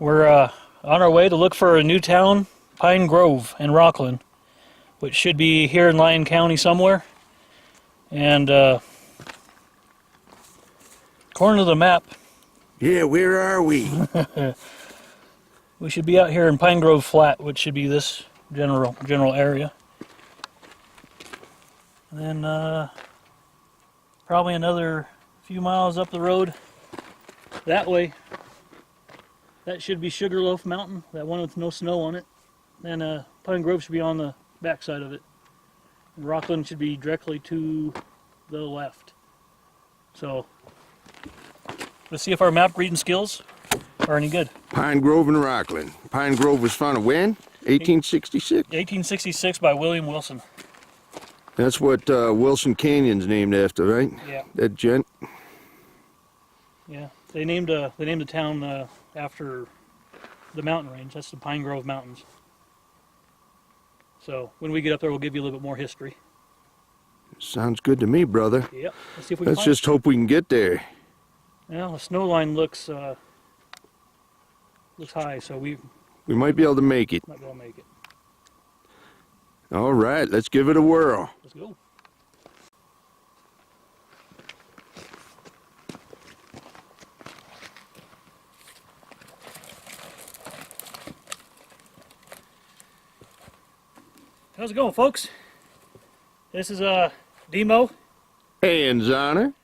We're on our way to look for a new town, Pine Grove in Rockland, which should be here in Lyon County somewhere. And according to the map, yeah, where are we? we should be out here in Pine Grove Flat, which should be this general area. And then probably another few miles up the road that way. That should be Sugarloaf Mountain, that one with no snow on it. And Pine Grove should be on the back side of it. And Rockland should be directly to the left. So, let's see if our map reading skills are any good. Pine Grove and Rockland. Pine Grove was founded when? 1866? 1866 by William Wilson. That's what Wilson Canyon's named after, right? Yeah. That gent. Yeah. They named the town after the mountain range. That's the Pine Grove Mountains. So when we get up there, we'll give you a little bit more history. Sounds good to me, brother. Yep. Let's see if we can Let's just hope we can get there. Well, the snow line looks high, so we might be able to make it. might be able to make it. All right, let's give it a whirl. Let's go. How's it going, folks? This is Demo And Zonner.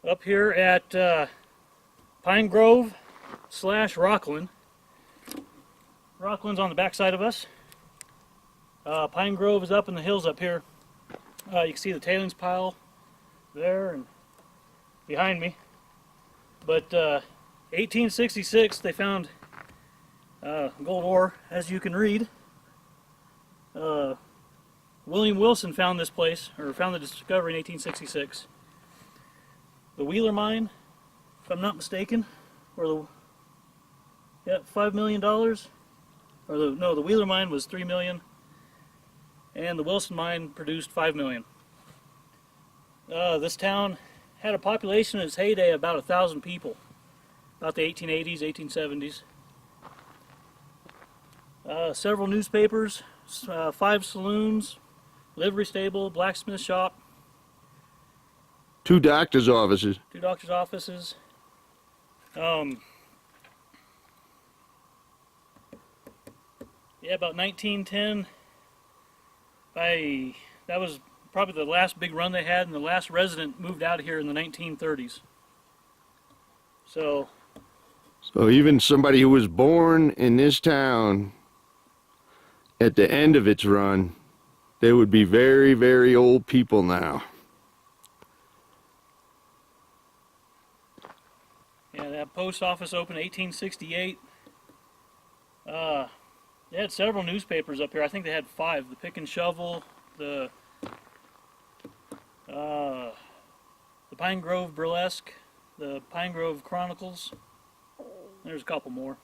up here at Pine Grove / Rockland. Rockland's on the back side of us. Pine Grove is up in the hills up here. You can see the tailings pile there and behind me. But 1866 they found gold ore, as you can read. William Wilson found this place, or found the discovery in 1866. The Wheeler mine, if I'm not mistaken, or $5 million. Or the Wheeler mine was $3 million, and the Wilson mine produced $5 million. This town had a population in its heyday of about 1,000 people, about the 1880s, 1870s. Several newspapers, 5 saloons, livery stable, blacksmith shop, 2 doctor's offices. 2 doctor's offices. Yeah, about 1910. That was probably the last big run they had, and the last resident moved out of here in the 1930s. So even somebody who was born in this town at the end of its run, they would be very, very old people now. yeah, that post office opened 1868. They had several newspapers up here. I think they had 5: the Pick and Shovel, the Pine Grove Burlesque, the Pine Grove Chronicles. There's a couple more,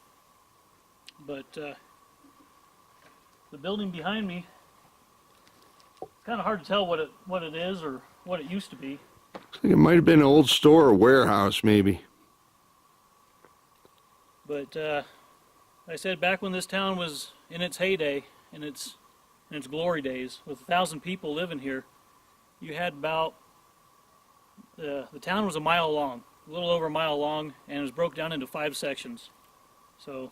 but the building behind me, it's kind of hard to tell what it is or what it used to be. Looks like it might have been an old store or warehouse, maybe. But like I said, back when this town was in its heyday, in its glory days, with 1,000 people living here, you had about the town was a mile long, a little over a mile long, and it was broke down into 5 sections. So,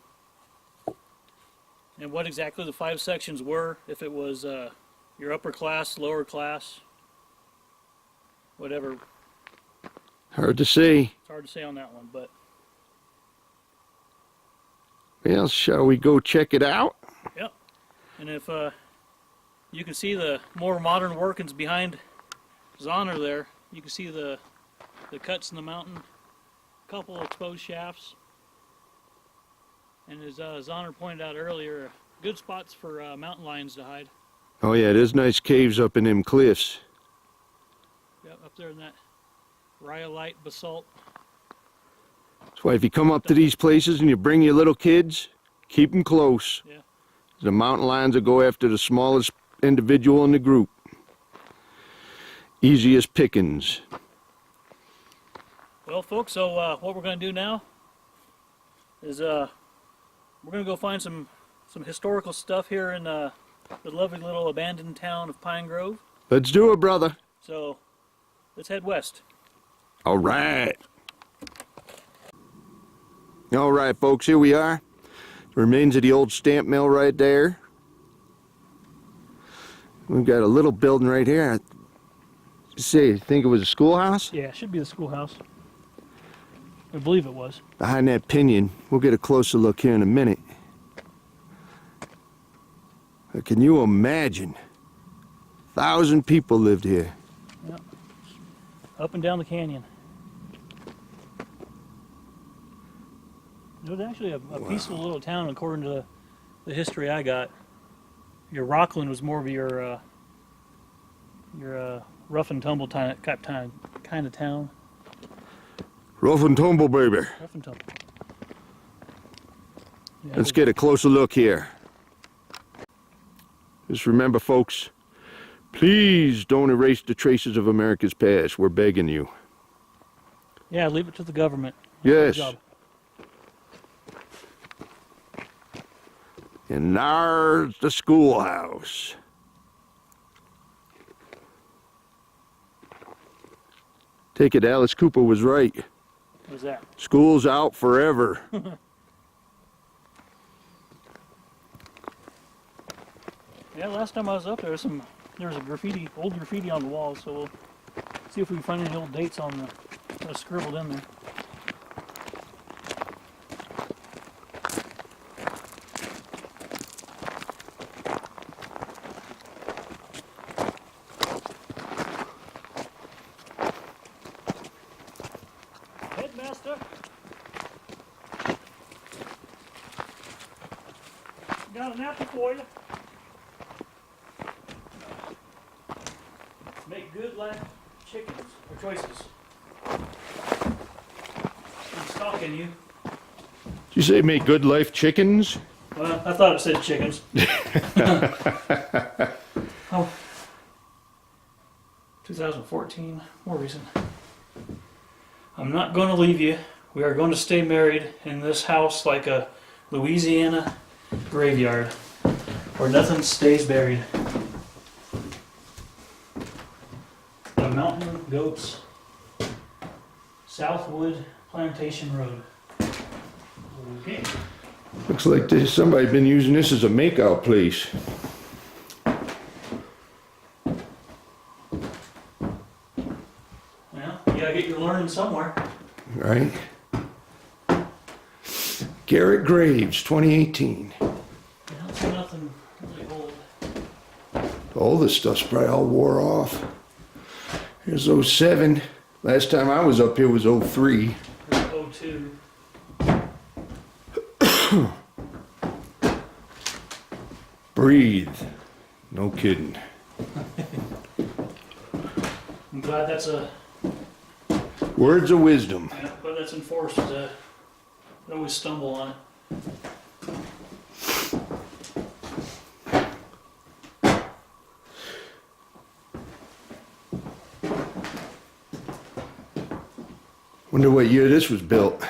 and what exactly the 5 sections were, if it was your upper class, lower class, whatever, Hard to see. it's hard to say on that one. But Well, shall we go check it out? yep. And if you can see the more modern workings behind Zonner there, you can see the cuts in the mountain, a couple exposed shafts, and as Zonner pointed out earlier, good spots for mountain lions to hide. Oh yeah, there's nice caves up in them cliffs. Yep, up there in that rhyolite basalt. That's why if you come up to these places and you bring your little kids, keep them close. Yeah. The mountain lions will go after the smallest individual in the group. Easiest pickings. Well, folks, so what we're going to do now is we're gonna go find some historical stuff here in the lovely little abandoned town of Pine Grove. Let's do it, brother. So let's head west. All right. All right, folks, here we are. Remains of the old stamp mill right there. We've got a little building right here. I think it was a schoolhouse? Yeah, it should be the schoolhouse. I believe it was. Behind that pinion. We'll get a closer look here in a minute. But can you imagine? 1,000 people lived here. Yep. Up and down the canyon. It was actually a peaceful little town according to the history I got. Your Rockland was more of your rough and tumble kind of town. Rough and tumble, baby. Rough and tumble. Yeah, Let's get a closer look here. Just remember, folks, please don't erase the traces of America's past. We're begging you. Yeah, leave it to the government. Yes. Good job. And there's the schoolhouse. Take it, Alice Cooper was right. What was that? School's out forever. Yeah, last time I was up there, there was a old graffiti on the wall, so we'll see if we can find any old dates on that was scribbled in there. Headmaster! Got an apple for you. Make good life chickens or choices. I'm stalking you. Did you say make good life chickens? Well, I thought it said chickens. Oh. 2014, more recent. I'm not going to leave you. We are going to stay married in this house like a Louisiana graveyard where nothing stays buried. The Mountain Goats, Southwood Plantation Road. Okay. Looks like somebody's been using this as a makeout place. Well, you gotta get your learning somewhere. Right? Garrett Graves, 2018. Yeah, it's nothing really old. All this stuff's probably all wore off. Here's 07. Last time I was up here was 03. There's 02. Breathe. No kidding. I'm glad that's Words of wisdom. but that's enforced. I always stumble on it. Wonder what year this was built.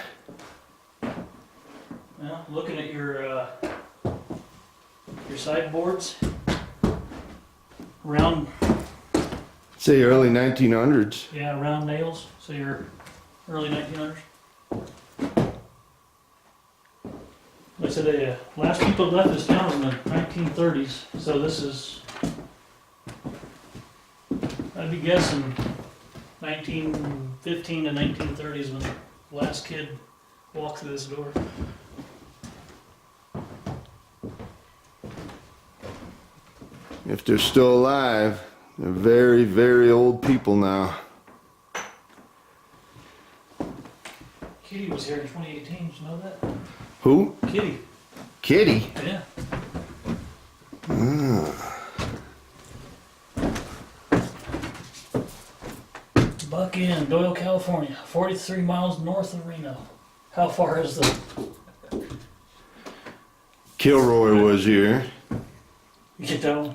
Well, looking at your sideboards, round, Say early 1900s. yeah, round nails. So your early 1900s. Like I said, the last people left this town was in the 1930s. So this is, I'd be guessing 1915 to 1930s when the last kid walked through this door. If they're still alive, they're very, very old people now. Kitty was here in 2018. Did you know that? Who? Kitty. Kitty? Yeah. Buck Inn, Doyle, California, 43 miles north of Reno. How far is the... Kilroy was here. You get that one?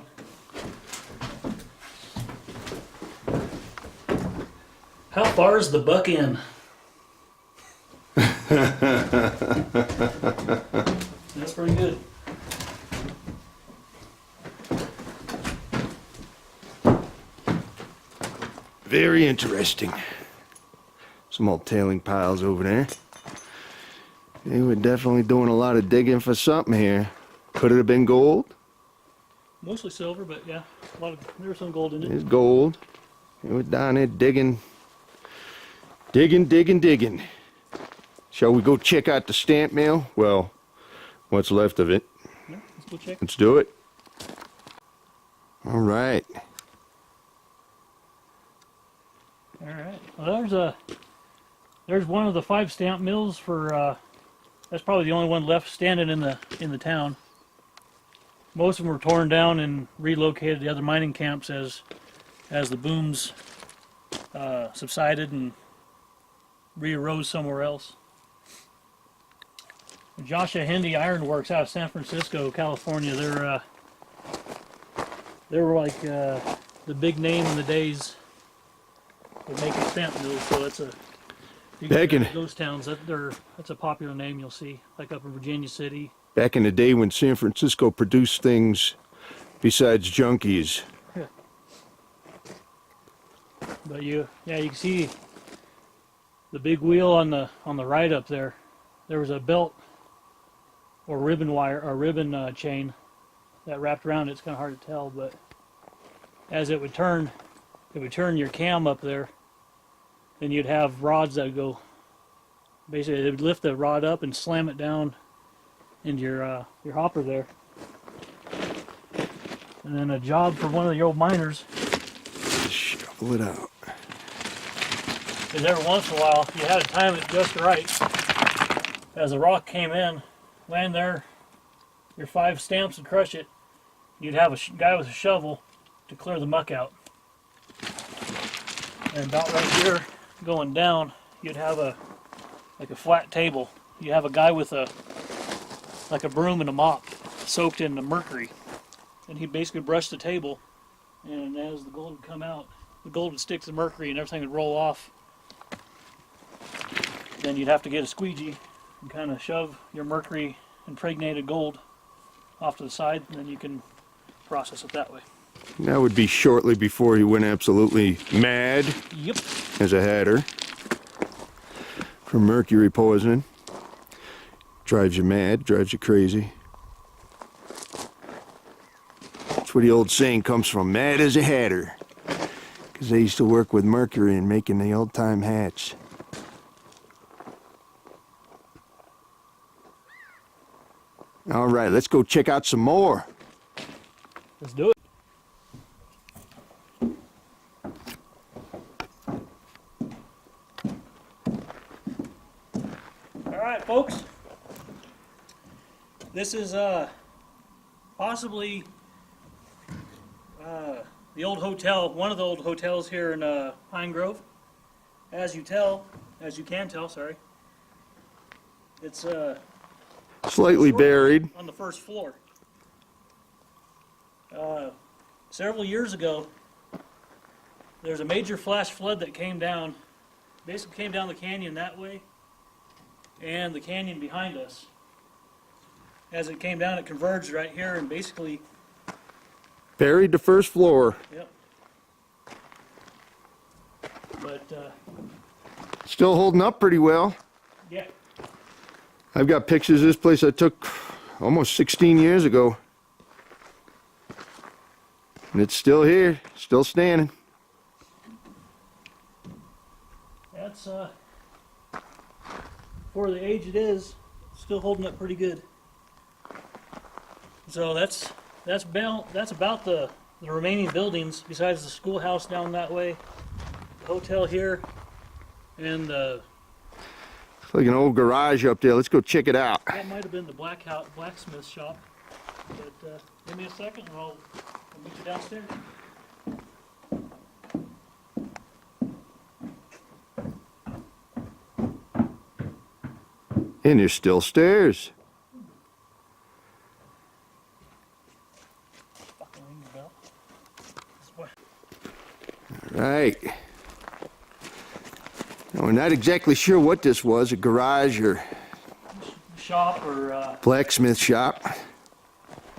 How far is the Buck Inn? That's pretty good. Very interesting. Some old tailing piles over there. They were definitely doing a lot of digging for something here. Could it have been gold? Mostly silver, but yeah, there's some gold in it. There's gold. They were down there digging. Digging. Shall we go check out the stamp mill? Well, what's left of it. Yeah, let's go check. Let's do it. All right. All right. Well, there's one of the 5 stamp mills for. That's probably the only one left standing in the town. Most of them were torn down and relocated to other mining camps as the booms subsided and re-arose somewhere else. Joshua Hendy Iron Works out of San Francisco, California. They were like the big name in the days of making stamp mills. So that's a those towns. That's a popular name you'll see, like up in Virginia City. Back in the day when San Francisco produced things besides junkies. Yeah. But you can see the big wheel on the right up there. There was a belt or ribbon wire or ribbon chain that wrapped around it. It's kind of hard to tell, but as it would turn your cam up there, then you'd have rods that would go. Basically, they would lift the rod up and slam it down into your hopper there. And then a job for one of the old miners. Shovel it out. Because every once in a while, you had to time it just right. As the rock came in, land there, your 5 stamps would crush it. You'd have a guy with a shovel to clear the muck out. And about right here, going down, you'd have a flat table. You have a guy with a broom and a mop soaked in the mercury, and he'd basically brush the table, and as the gold would come out, the gold would stick to the mercury and everything would roll off. Then you'd have to get a squeegee and kind of shove your mercury impregnated gold off to the side, and then you can process it that way. That would be shortly before he went absolutely mad. Yep. As a hatter. From mercury poisoning. Drives you mad, drives you crazy. That's where the old saying comes from, mad as a hatter. Because they used to work with mercury and making the old-time hats. All right, let's go check out some more. Let's do it. All right, folks. This is possibly the old hotel, one of the old hotels here in Pine Grove. As you can tell, sorry. It's Slightly buried. On the first floor. Several years ago, there was a major flash flood that came down, basically came down the canyon that way, and the canyon behind us. As it came down, it converged right here and basically Buried the first floor. Yep. But Still holding up pretty well. yeah. I've got pictures of this place I took almost 16 years ago. And it's still here, still standing. That's for the age it is, still holding up pretty good. So that's about the remaining buildings besides the schoolhouse down that way, the hotel here, and It's like an old garage up there. Let's go check it out. that might have been the blacksmith shop. But give me a second and I'll meet you downstairs. And there's still stairs. Fucking ring the bell. This way. Right. Now, we're not exactly sure what this was, a garage or shop or Blacksmith shop. kind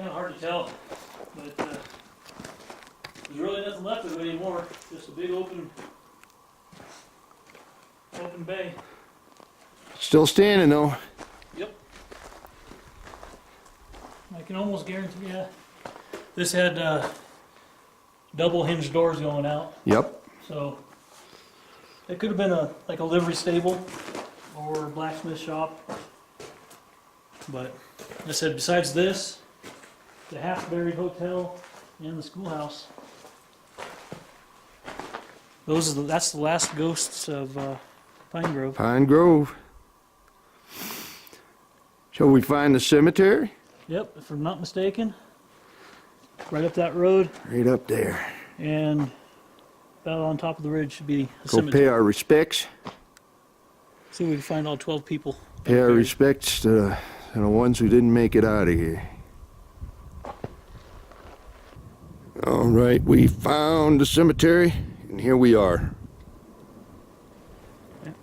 of hard to tell. But there's really nothing left of it anymore. Just a big open bay. Still standing though. Yep. I can almost guarantee you. This had double hinged doors going out. Yep. So it could have been like a livery stable or blacksmith shop. But like I said, besides this, the half-buried hotel and the schoolhouse, that's the last ghosts of Pine Grove. Pine Grove. Shall we find the cemetery? Yep, if I'm not mistaken, right up that road Right up there. and about on top of the ridge should be the Go cemetery. pay our respects. See if we can find all 12 people. Pay our respects to the ones who didn't make it out of here. All right, we found the cemetery, and here we are. Is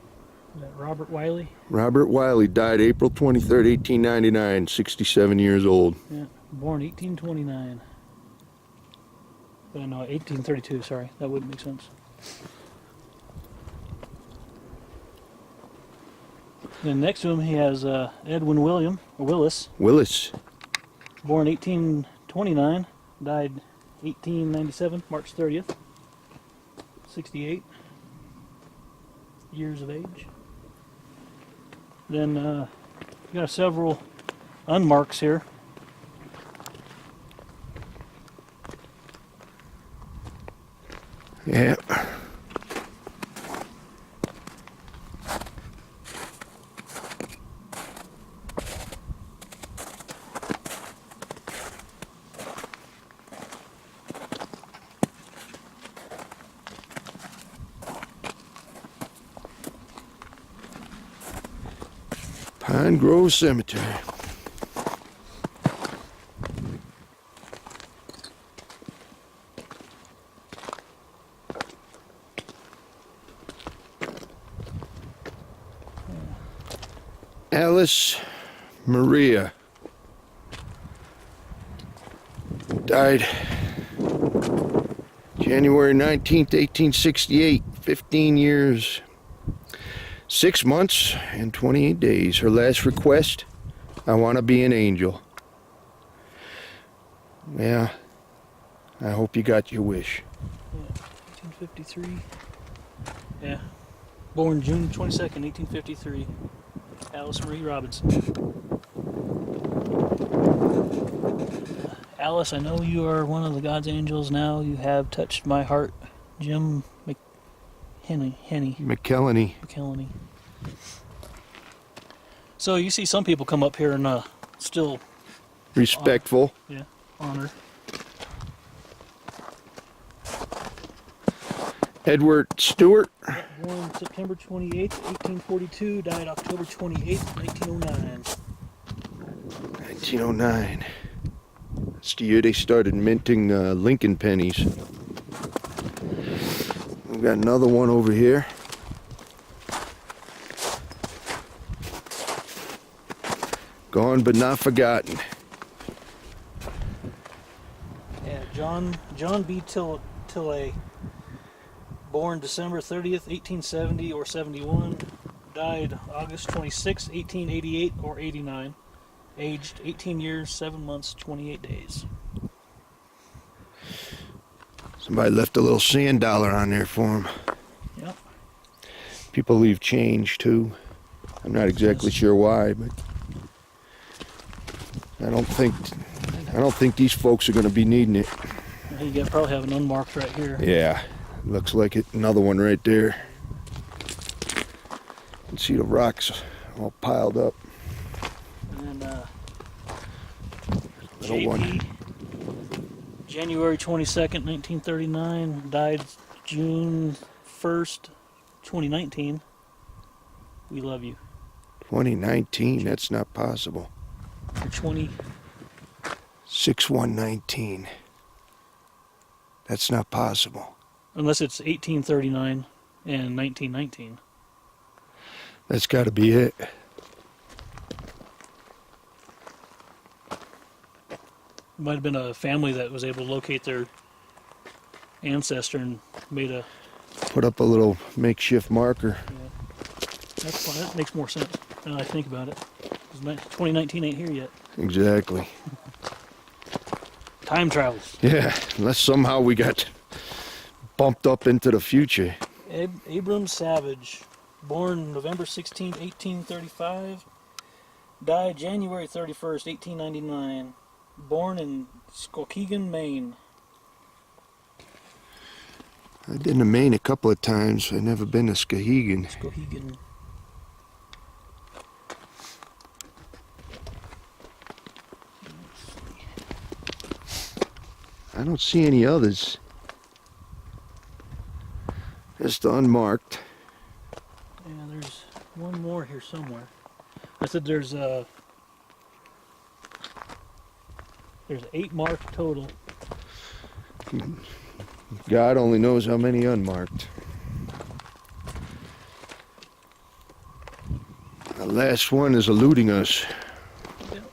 that Robert Wiley? Robert Wiley died April 23rd, 1899, 67 years old. Yeah, born 1829. No, 1832, sorry. That wouldn't make sense. Then next to him, he has Edwin Willis, Willis. born 1829, died 1897, March 30th, 68 years of age. Then you got several unmarks here. Yeah. Pine Grove Cemetery. Alice Maria died January 19th, 1868, 15 years, 6 months, and 28 days. Her last request, I want to be an angel. Yeah, I hope you got your wish. Yeah, 1853. Yeah, born June 22nd, 1853. Alice Marie Robinson. Alice, I know you are one of the God's angels now. You have touched my heart. Jim McKelney. So you see some people come up here and still Respectful. honor. Edward Stewart. Born September 28th, 1842. Died October 28th, 1909. 1909. That's the year they started minting Lincoln pennies. We've got another one over here. Gone but not forgotten. Yeah, John B. Tilley. Born December 30th, 1870 or 71. Died August 26, 1888 or 89. Aged 18 years, 7 months, 28 days. Somebody left a little sand dollar on there for him. Yep. People leave change too. I'm not exactly sure why, but I don't think these folks are going to be needing it. You probably have an unmarked right here. Yeah, looks like it. Another one right there. You can see the rocks all piled up. And then Little JP, one. January 22nd, 1939. Died June 1st, 2019. We love you. 2019, that's not possible. For 20. 6119. That's not possible. Unless it's 1839 and 1919. That's got to be it. might have been a family that was able to locate their ancestor and made a. Put up a little makeshift marker. Yeah, that's fine. That makes more sense now that I think about it. 'Cause 2019 ain't here yet. Exactly. Time travels. Yeah, unless somehow we got bumped up into the future. Abram Savage, born November 16, 1835, died January 31st, 1899. Born in Skowhegan, Maine. I've been to Maine a couple of times. I've never been to Skowhegan. Skowhegan. I don't see any others. Just unmarked. Yeah, there's one more here somewhere. I said there's 8 marked total. God only knows how many unmarked. The last one is eluding us. Yep.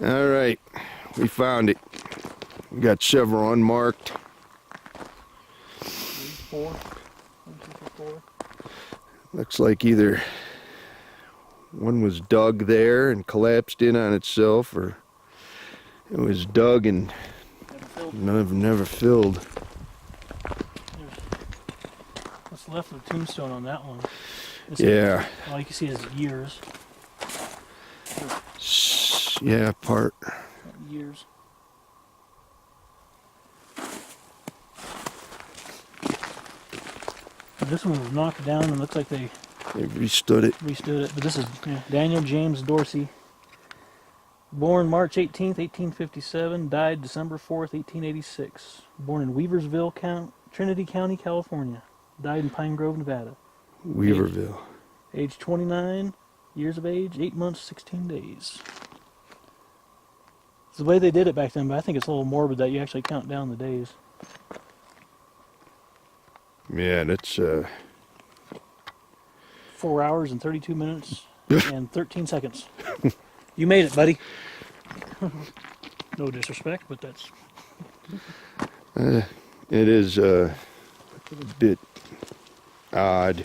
All right, we found it. We got several unmarked. 4. 1, 2, 3, 4. Looks like either one was dug there and collapsed in on itself, or it was dug and Never filled. never filled. There's what's left of the tombstone on that one. Yeah. All you can see is years. Yeah, part. Years. This one was knocked down and looks like they They restood it. restood it. But this is Daniel James Dorsey. Born March 18th, 1857. Died December 4th, 1886. Born in Weaversville, Trinity County, California. Died in Pine Grove, Nevada. Weaverville. Age 29 years of age, 8 months, 16 days. It's the way they did it back then, but I think it's a little morbid that you actually count down the days. Yeah, that's 4 hours and 32 minutes and 13 seconds. You made it, buddy. No disrespect, but that's... it is a bit odd.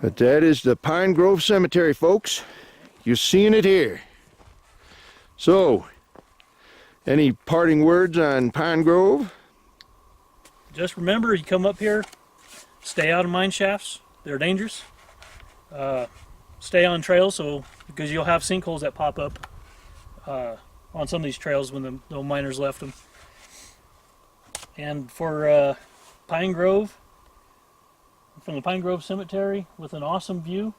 But that is the Pine Grove Cemetery, folks. You're seeing it here. So, any parting words on Pine Grove? Just remember, you come up here, stay out of mine shafts. They're dangerous. Stay on trails, because you'll have sinkholes that pop up on some of these trails when the miners left them. And for Pine Grove, from the Pine Grove Cemetery, with an awesome view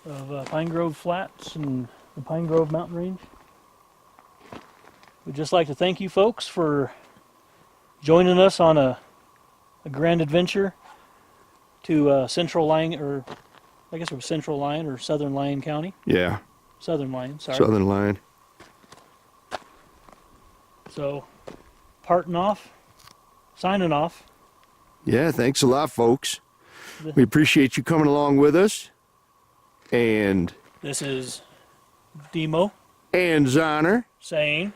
of Pine Grove Flats and the Pine Grove Mountain Range. We'd just like to thank you folks for joining us on a grand adventure to Central Lyon, or I guess it was Central Lyon or Southern Lyon County. Yeah, Southern Lyon, sorry. Southern Line. So, signing off. Yeah, thanks a lot, folks. We appreciate you coming along with us. And This is Demo Zonner. saying...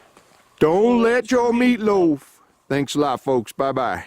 Don't let your meatloaf. Thanks a lot, folks. Bye-bye.